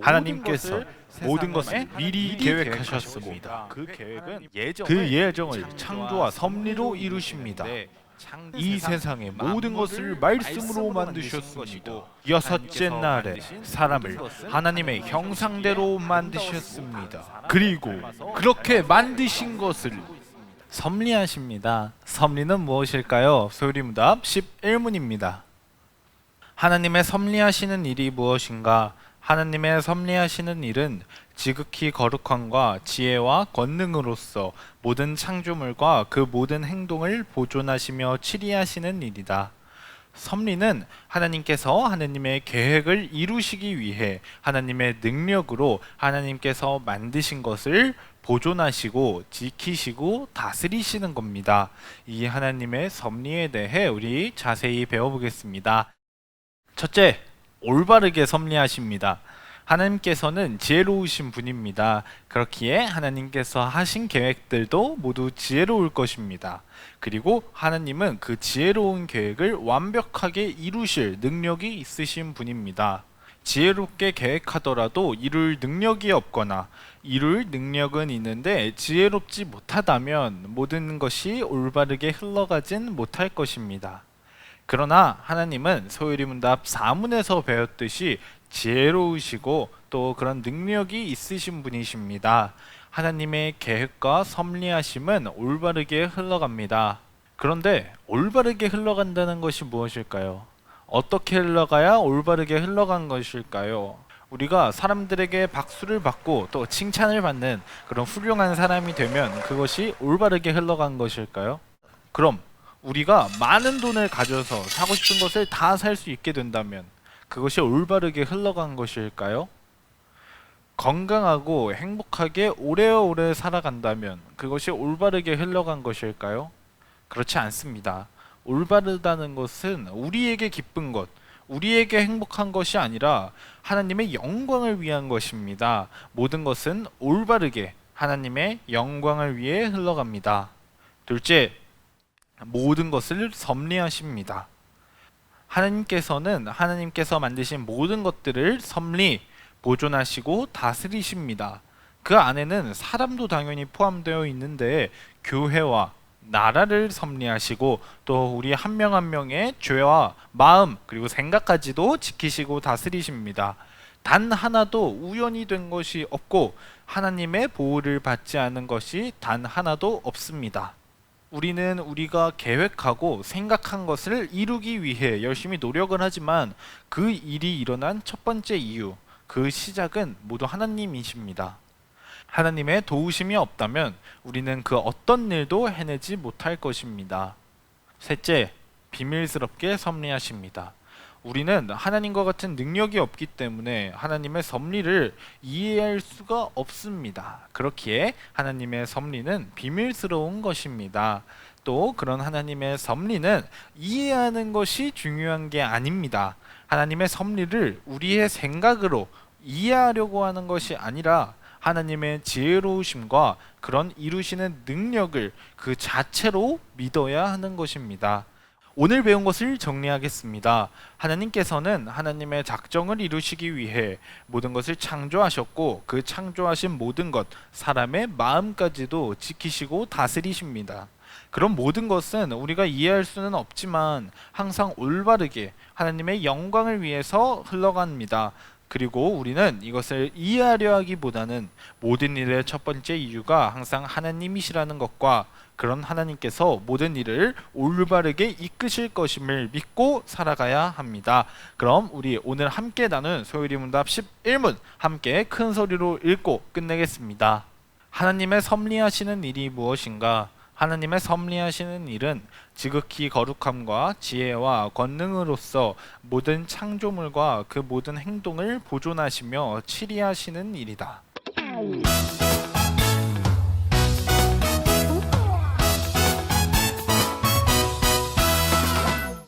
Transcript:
하나님께서 모든 것을 미리 계획하셨습니다. 그 예정을 창조와 섭리로 이루십니다. 이 세상의 모든 것을 말씀으로 만드셨습니다. 여섯째 날에 사람을 하나님의 형상대로 만드셨습니다. 그리고 그렇게 만드신 것을 섭리하십니다. 섭리는 무엇일까요? 소리문답 11문입니다. 하나님의 섭리하시는 일이 무엇인가? 하나님의 섭리하시는 일은 지극히 거룩함과 지혜와 권능으로서 모든 창조물과 그 모든 행동을 보존하시며 치리하시는 일이다. 섭리는 하나님께서 하나님의 계획을 이루시기 위해 하나님의 능력으로 하나님께서 만드신 것을 보존하시고 지키시고 다스리시는 겁니다. 이 하나님의 섭리에 대해 우리 자세히 배워보겠습니다. 첫째, 올바르게 섭리하십니다. 하나님께서는 지혜로우신 분입니다. 그렇기에 하나님께서 하신 계획들도 모두 지혜로울 것입니다. 그리고 하나님은 그 지혜로운 계획을 완벽하게 이루실 능력이 있으신 분입니다. 지혜롭게 계획하더라도 이룰 능력이 없거나 이룰 능력은 있는데 지혜롭지 못하다면 모든 것이 올바르게 흘러가진 못할 것입니다. 그러나 하나님은 소유리문답 4문에서 배웠듯이 지혜로우시고 또 그런 능력이 있으신 분이십니다. 하나님의 계획과 섭리하심은 올바르게 흘러갑니다. 그런데 올바르게 흘러간다는 것이 무엇일까요? 어떻게 흘러가야 올바르게 흘러간 것일까요? 우리가 사람들에게 박수를 받고 또 칭찬을 받는 그런 훌륭한 사람이 되면 그것이 올바르게 흘러간 것일까요? 그럼 우리가 많은 돈을 가져서 사고 싶은 것을 다 살 수 있게 된다면 그것이 올바르게 흘러간 것일까요? 건강하고 행복하게 오래오래 살아간다면 그것이 올바르게 흘러간 것일까요? 그렇지 않습니다. 올바르다는 것은 우리에게 기쁜 것, 우리에게 행복한 것이 아니라 하나님의 영광을 위한 것입니다. 모든 것은 올바르게 하나님의 영광을 위해 흘러갑니다. 둘째, 모든 것을 섭리하십니다. 하나님께서는 하나님께서 만드신 모든 것들을 섭리, 보존하시고 다스리십니다. 그 안에는 사람도 당연히 포함되어 있는데 교회와 나라를 섭리하시고 또 우리 한 명 한 명의 죄와 마음 그리고 생각까지도 지키시고 다스리십니다. 단 하나도 우연이 된 것이 없고 하나님의 보호를 받지 않은 것이 단 하나도 없습니다. 우리는 우리가 계획하고 생각한 것을 이루기 위해 열심히 노력을 하지만 그 일이 일어난 첫 번째 이유, 그 시작은 모두 하나님이십니다. 하나님의 도우심이 없다면 우리는 그 어떤 일도 해내지 못할 것입니다. 셋째, 비밀스럽게 섭리하십니다. 우리는 하나님과 같은 능력이 없기 때문에 하나님의 섭리를 이해할 수가 없습니다. 그렇기에 하나님의 섭리는 비밀스러운 것입니다. 또 그런 하나님의 섭리는 이해하는 것이 중요한 게 아닙니다. 하나님의 섭리를 우리의 생각으로 이해하려고 하는 것이 아니라 하나님의 지혜로우심과 그런 이루시는 능력을 그 자체로 믿어야 하는 것입니다. 오늘 배운 것을 정리하겠습니다. 하나님께서는 하나님의 작정을 이루시기 위해 모든 것을 창조하셨고 그 창조하신 모든 것, 사람의 마음까지도 지키시고 다스리십니다. 그런 모든 것은 우리가 이해할 수는 없지만 항상 올바르게 하나님의 영광을 위해서 흘러갑니다. 그리고 우리는 이것을 이해하려 하기보다는 모든 일의 첫 번째 이유가 항상 하나님이시라는 것과 그런 하나님께서 모든 일을 올바르게 이끄실 것임을 믿고 살아가야 합니다. 그럼 우리 오늘 함께 나눈 소유리문답 11문 함께 큰 소리로 읽고 끝내겠습니다. 하나님의 섭리하시는 일이 무엇인가? 하나님의 섭리하시는 일은 지극히 거룩함과 지혜와 권능으로서 모든 창조물과 그 모든 행동을 보존하시며 치리하시는 일이다.